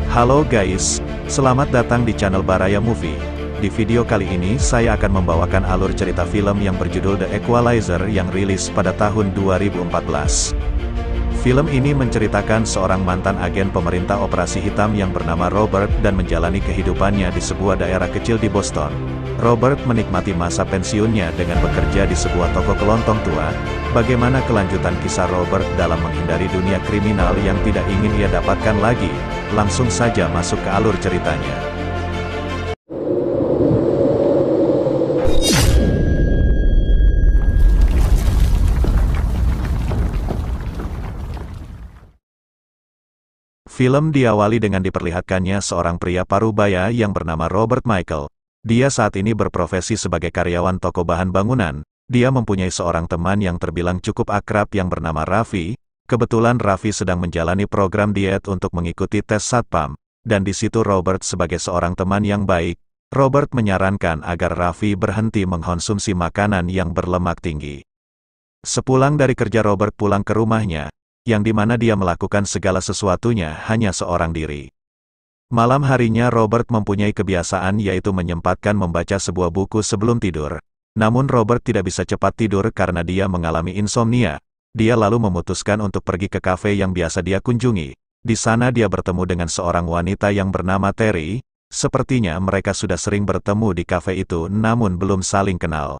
Halo guys, selamat datang di channel Baraya Movie. Di video kali ini saya akan membawakan alur cerita film yang berjudul The Equalizer yang rilis pada tahun 2014. Film ini menceritakan seorang mantan agen pemerintah operasi hitam yang bernama Robert dan menjalani kehidupannya di sebuah daerah kecil di Boston. Robert menikmati masa pensiunnya dengan bekerja di sebuah toko kelontong tua. Bagaimana kelanjutan kisah Robert dalam menghindari dunia kriminal yang tidak ingin ia dapatkan lagi? Langsung saja masuk ke alur ceritanya. Film diawali dengan diperlihatkannya seorang pria parubaya yang bernama Robert Michael. Dia saat ini berprofesi sebagai karyawan toko bahan bangunan. Dia mempunyai seorang teman yang terbilang cukup akrab yang bernama Raffi. Kebetulan Raffi sedang menjalani program diet untuk mengikuti tes satpam. Dan di situ Robert sebagai seorang teman yang baik, Robert menyarankan agar Raffi berhenti mengkonsumsi makanan yang berlemak tinggi. Sepulang dari kerja Robert pulang ke rumahnya, yang dimana dia melakukan segala sesuatunya hanya seorang diri. Malam harinya Robert mempunyai kebiasaan yaitu menyempatkan membaca sebuah buku sebelum tidur. Namun Robert tidak bisa cepat tidur karena dia mengalami insomnia. Dia lalu memutuskan untuk pergi ke kafe yang biasa dia kunjungi. Di sana dia bertemu dengan seorang wanita yang bernama Terry. Sepertinya mereka sudah sering bertemu di kafe itu namun belum saling kenal.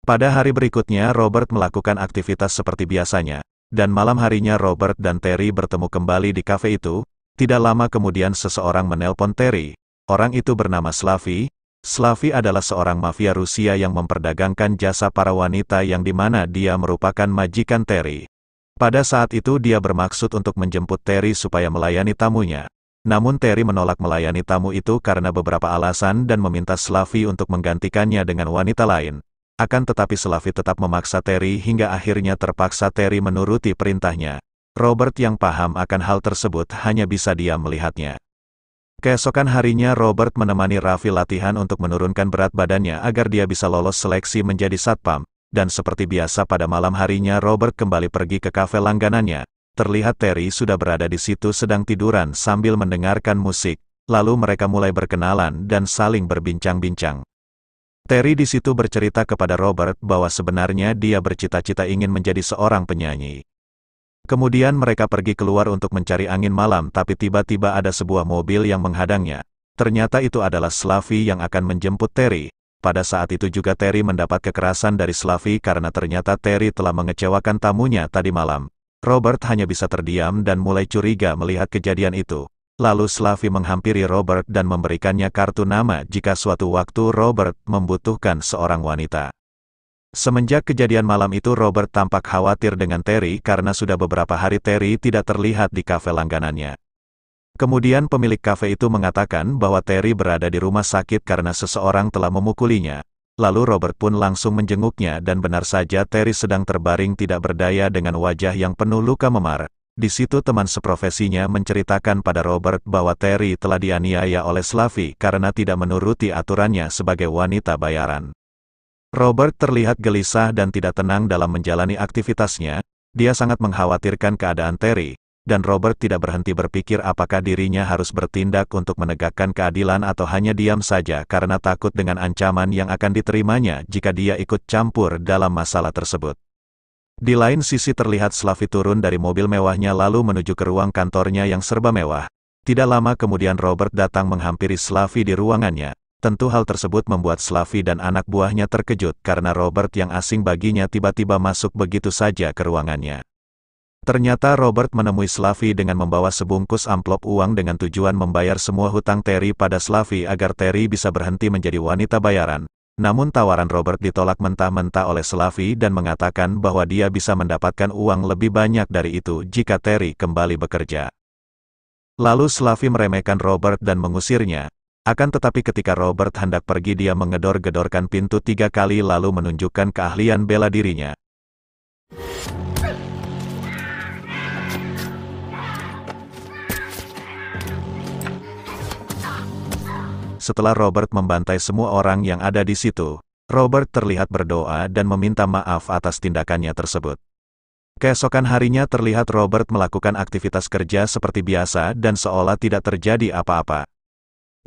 Pada hari berikutnya Robert melakukan aktivitas seperti biasanya. Dan malam harinya Robert dan Terry bertemu kembali di kafe itu. Tidak lama kemudian seseorang menelpon Terry. Orang itu bernama Slavy. Slavy adalah seorang mafia Rusia yang memperdagangkan jasa para wanita yang dimana dia merupakan majikan Terry. Pada saat itu dia bermaksud untuk menjemput Terry supaya melayani tamunya. Namun Terry menolak melayani tamu itu karena beberapa alasan dan meminta Slavy untuk menggantikannya dengan wanita lain. Akan tetapi Slavy tetap memaksa Terry hingga akhirnya terpaksa Terry menuruti perintahnya. Robert yang paham akan hal tersebut hanya bisa diam melihatnya. Keesokan harinya Robert menemani Raffi latihan untuk menurunkan berat badannya agar dia bisa lolos seleksi menjadi satpam. Dan seperti biasa pada malam harinya Robert kembali pergi ke kafe langganannya. Terlihat Terry sudah berada di situ sedang tiduran sambil mendengarkan musik. Lalu mereka mulai berkenalan dan saling berbincang-bincang. Terry di situ bercerita kepada Robert bahwa sebenarnya dia bercita-cita ingin menjadi seorang penyanyi. Kemudian mereka pergi keluar untuk mencari angin malam tapi tiba-tiba ada sebuah mobil yang menghadangnya. Ternyata itu adalah Slavy yang akan menjemput Terry. Pada saat itu juga Terry mendapat kekerasan dari Slavy karena ternyata Terry telah mengecewakan tamunya tadi malam. Robert hanya bisa terdiam dan mulai curiga melihat kejadian itu. Lalu Slavy menghampiri Robert dan memberikannya kartu nama jika suatu waktu Robert membutuhkan seorang wanita. Semenjak kejadian malam itu Robert tampak khawatir dengan Terry karena sudah beberapa hari Terry tidak terlihat di kafe langganannya. Kemudian pemilik kafe itu mengatakan bahwa Terry berada di rumah sakit karena seseorang telah memukulinya. Lalu Robert pun langsung menjenguknya dan benar saja Terry sedang terbaring tidak berdaya dengan wajah yang penuh luka memar. Di situ teman seprofesinya menceritakan pada Robert bahwa Terry telah dianiaya oleh Slavy karena tidak menuruti aturannya sebagai wanita bayaran. Robert terlihat gelisah dan tidak tenang dalam menjalani aktivitasnya. Dia sangat mengkhawatirkan keadaan Terry, dan Robert tidak berhenti berpikir apakah dirinya harus bertindak untuk menegakkan keadilan atau hanya diam saja karena takut dengan ancaman yang akan diterimanya jika dia ikut campur dalam masalah tersebut. Di lain sisi terlihat Slavy turun dari mobil mewahnya lalu menuju ke ruang kantornya yang serba mewah. Tidak lama kemudian Robert datang menghampiri Slavy di ruangannya. Tentu hal tersebut membuat Slavy dan anak buahnya terkejut karena Robert yang asing baginya tiba-tiba masuk begitu saja ke ruangannya. Ternyata Robert menemui Slavy dengan membawa sebungkus amplop uang dengan tujuan membayar semua hutang Terry pada Slavy agar Terry bisa berhenti menjadi wanita bayaran. Namun tawaran Robert ditolak mentah-mentah oleh Slavy dan mengatakan bahwa dia bisa mendapatkan uang lebih banyak dari itu jika Terry kembali bekerja. Lalu Slavy meremehkan Robert dan mengusirnya. Akan tetapi ketika Robert hendak pergi dia mengedor-gedorkan pintu 3 kali lalu menunjukkan keahlian bela dirinya. Setelah Robert membantai semua orang yang ada di situ, Robert terlihat berdoa dan meminta maaf atas tindakannya tersebut. Keesokan harinya terlihat Robert melakukan aktivitas kerja seperti biasa dan seolah tidak terjadi apa-apa.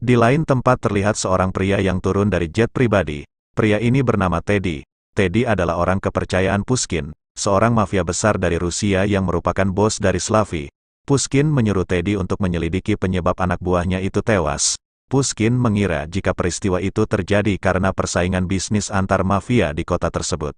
Di lain tempat terlihat seorang pria yang turun dari jet pribadi. Pria ini bernama Teddy. Teddy adalah orang kepercayaan Pushkin, seorang mafia besar dari Rusia yang merupakan bos dari Slavi. Pushkin menyuruh Teddy untuk menyelidiki penyebab anak buahnya itu tewas. Pushkin mengira jika peristiwa itu terjadi karena persaingan bisnis antar mafia di kota tersebut.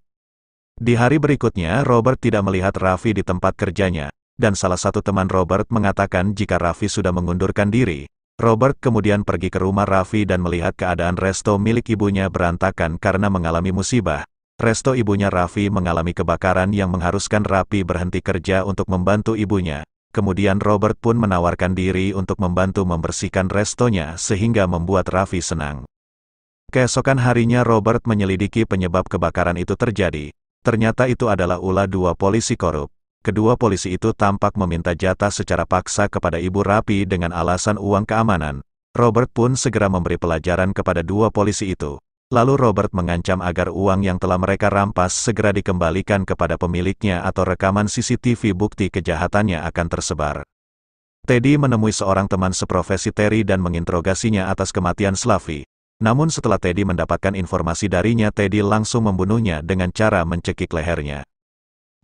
Di hari berikutnya, Robert tidak melihat Raffi di tempat kerjanya, dan salah satu teman Robert mengatakan jika Raffi sudah mengundurkan diri. Robert kemudian pergi ke rumah Raffi dan melihat keadaan resto milik ibunya berantakan karena mengalami musibah. Resto ibunya Raffi mengalami kebakaran yang mengharuskan Raffi berhenti kerja untuk membantu ibunya. Kemudian Robert pun menawarkan diri untuk membantu membersihkan restonya sehingga membuat Raffi senang. Keesokan harinya Robert menyelidiki penyebab kebakaran itu terjadi. Ternyata itu adalah ulah dua polisi korup. Kedua polisi itu tampak meminta jatah secara paksa kepada Ibu Raffi dengan alasan uang keamanan. Robert pun segera memberi pelajaran kepada dua polisi itu. Lalu Robert mengancam agar uang yang telah mereka rampas segera dikembalikan kepada pemiliknya atau rekaman CCTV bukti kejahatannya akan tersebar. Teddy menemui seorang teman seprofesi Terry dan menginterogasinya atas kematian Slavi. Namun setelah Teddy mendapatkan informasi darinya, Teddy langsung membunuhnya dengan cara mencekik lehernya.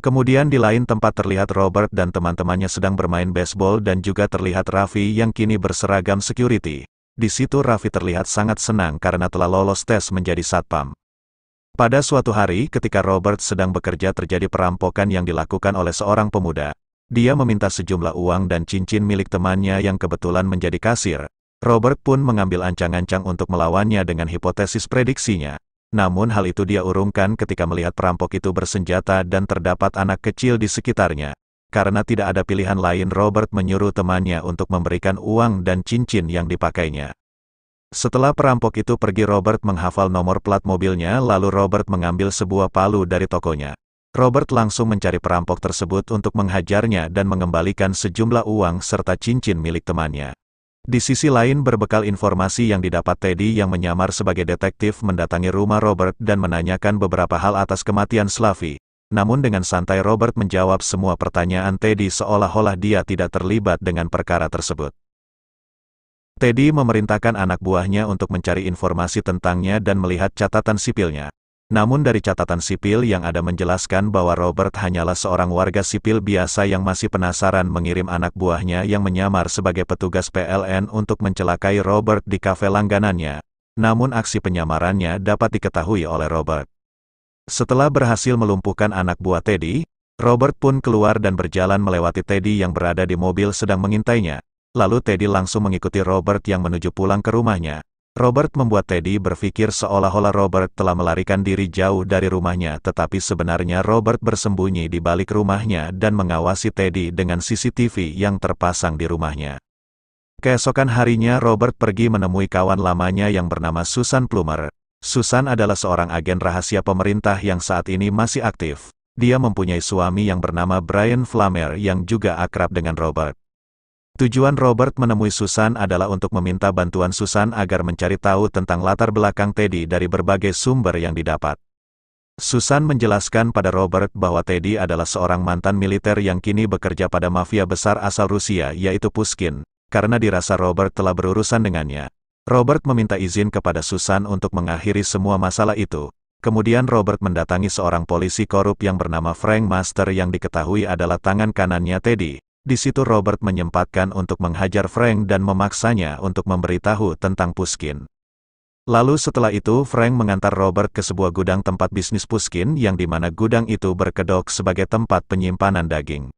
Kemudian di lain tempat terlihat Robert dan teman-temannya sedang bermain baseball dan juga terlihat Raffi yang kini berseragam security. Di situ Raffi terlihat sangat senang karena telah lolos tes menjadi satpam. Pada suatu hari ketika Robert sedang bekerja terjadi perampokan yang dilakukan oleh seorang pemuda. Dia meminta sejumlah uang dan cincin milik temannya yang kebetulan menjadi kasir. Robert pun mengambil ancang-ancang untuk melawannya dengan hipotesis prediksinya. Namun hal itu dia urungkan ketika melihat perampok itu bersenjata dan terdapat anak kecil di sekitarnya. Karena tidak ada pilihan lain, Robert menyuruh temannya untuk memberikan uang dan cincin yang dipakainya. Setelah perampok itu pergi, Robert menghafal nomor plat mobilnya, lalu Robert mengambil sebuah palu dari tokonya. Robert langsung mencari perampok tersebut untuk menghajarnya dan mengembalikan sejumlah uang serta cincin milik temannya. Di sisi lain, berbekal informasi yang didapat, Teddy yang menyamar sebagai detektif mendatangi rumah Robert dan menanyakan beberapa hal atas kematian Slavi. Namun dengan santai Robert menjawab semua pertanyaan Teddy seolah-olah dia tidak terlibat dengan perkara tersebut. Teddy memerintahkan anak buahnya untuk mencari informasi tentangnya dan melihat catatan sipilnya. Namun dari catatan sipil yang ada menjelaskan bahwa Robert hanyalah seorang warga sipil biasa yang masih penasaran mengirim anak buahnya yang menyamar sebagai petugas PLN untuk mencelakai Robert di kafe langganannya. Namun aksi penyamarannya dapat diketahui oleh Robert. Setelah berhasil melumpuhkan anak buah Teddy, Robert pun keluar dan berjalan melewati Teddy yang berada di mobil sedang mengintainya. Lalu Teddy langsung mengikuti Robert yang menuju pulang ke rumahnya. Robert membuat Teddy berpikir seolah-olah Robert telah melarikan diri jauh dari rumahnya, tetapi sebenarnya Robert bersembunyi di balik rumahnya dan mengawasi Teddy dengan CCTV yang terpasang di rumahnya. Keesokan harinya Robert pergi menemui kawan lamanya yang bernama Susan Plummer. Susan adalah seorang agen rahasia pemerintah yang saat ini masih aktif. Dia mempunyai suami yang bernama Brian Flammer yang juga akrab dengan Robert. Tujuan Robert menemui Susan adalah untuk meminta bantuan Susan agar mencari tahu tentang latar belakang Teddy dari berbagai sumber yang didapat. Susan menjelaskan pada Robert bahwa Teddy adalah seorang mantan militer yang kini bekerja pada mafia besar asal Rusia yaitu Pushkin. Karena dirasa Robert telah berurusan dengannya, Robert meminta izin kepada Susan untuk mengakhiri semua masalah itu. Kemudian Robert mendatangi seorang polisi korup yang bernama Frank Master yang diketahui adalah tangan kanannya Teddy. Di situ Robert menyempatkan untuk menghajar Frank dan memaksanya untuk memberitahu tentang Pushkin. Lalu setelah itu Frank mengantar Robert ke sebuah gudang tempat bisnis Pushkin yang dimana gudang itu berkedok sebagai tempat penyimpanan daging.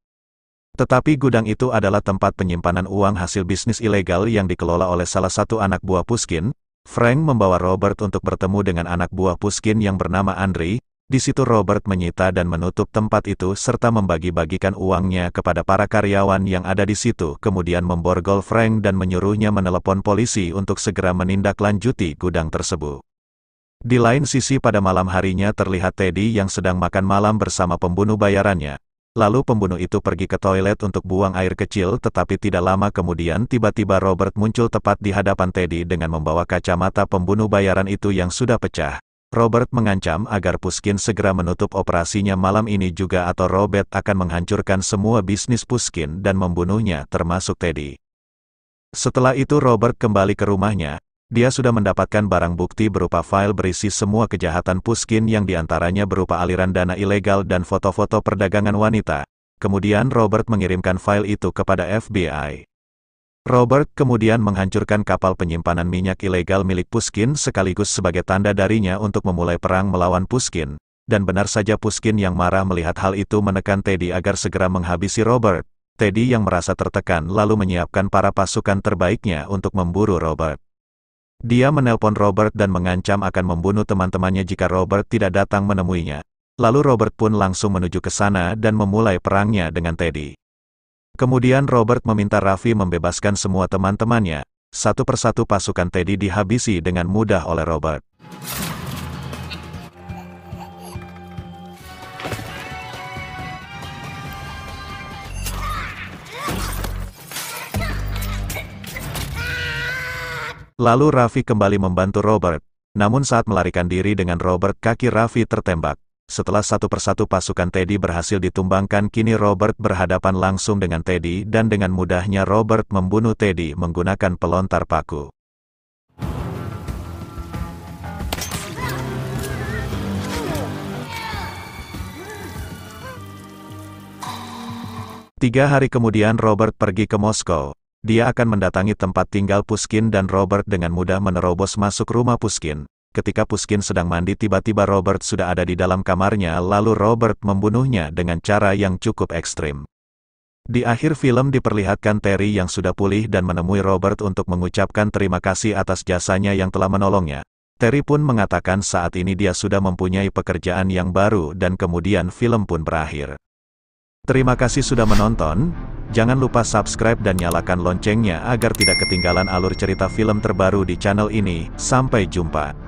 Tetapi gudang itu adalah tempat penyimpanan uang hasil bisnis ilegal yang dikelola oleh salah satu anak buah Pushkin. Frank membawa Robert untuk bertemu dengan anak buah Pushkin yang bernama Andrei. Di situ Robert menyita dan menutup tempat itu serta membagi-bagikan uangnya kepada para karyawan yang ada di situ, kemudian memborgol Frank dan menyuruhnya menelepon polisi untuk segera menindaklanjuti gudang tersebut. Di lain sisi pada malam harinya terlihat Teddy yang sedang makan malam bersama pembunuh bayarannya. Lalu pembunuh itu pergi ke toilet untuk buang air kecil, tetapi tidak lama kemudian tiba-tiba Robert muncul tepat di hadapan Teddy dengan membawa kacamata pembunuh bayaran itu yang sudah pecah. Robert mengancam agar Pushkin segera menutup operasinya malam ini juga atau Robert akan menghancurkan semua bisnis Pushkin dan membunuhnya termasuk Teddy. Setelah itu Robert kembali ke rumahnya. Dia sudah mendapatkan barang bukti berupa file berisi semua kejahatan Pushkin yang diantaranya berupa aliran dana ilegal dan foto-foto perdagangan wanita. Kemudian Robert mengirimkan file itu kepada FBI. Robert kemudian menghancurkan kapal penyimpanan minyak ilegal milik Pushkin sekaligus sebagai tanda darinya untuk memulai perang melawan Pushkin. Dan benar saja Pushkin yang marah melihat hal itu menekan Teddy agar segera menghabisi Robert. Teddy yang merasa tertekan lalu menyiapkan para pasukan terbaiknya untuk memburu Robert. Dia menelpon Robert dan mengancam akan membunuh teman-temannya jika Robert tidak datang menemuinya. Lalu Robert pun langsung menuju ke sana dan memulai perangnya dengan Teddy. Kemudian Robert meminta Raffi membebaskan semua teman-temannya. Satu persatu pasukan Teddy dihabisi dengan mudah oleh Robert. Lalu Raffi kembali membantu Robert. Namun saat melarikan diri dengan Robert, kaki Raffi tertembak. Setelah satu persatu pasukan Teddy berhasil ditumbangkan, kini Robert berhadapan langsung dengan Teddy dan dengan mudahnya Robert membunuh Teddy menggunakan pelontar paku. Tiga hari kemudian Robert pergi ke Moskow. Dia akan mendatangi tempat tinggal Pushkin dan Robert dengan mudah menerobos masuk rumah Pushkin. Ketika Pushkin sedang mandi, tiba-tiba Robert sudah ada di dalam kamarnya, lalu Robert membunuhnya dengan cara yang cukup ekstrim. Di akhir film diperlihatkan Terry yang sudah pulih dan menemui Robert untuk mengucapkan terima kasih atas jasanya yang telah menolongnya. Terry pun mengatakan saat ini dia sudah mempunyai pekerjaan yang baru dan kemudian film pun berakhir. Terima kasih sudah menonton. Jangan lupa subscribe dan nyalakan loncengnya agar tidak ketinggalan alur cerita film terbaru di channel ini. Sampai jumpa.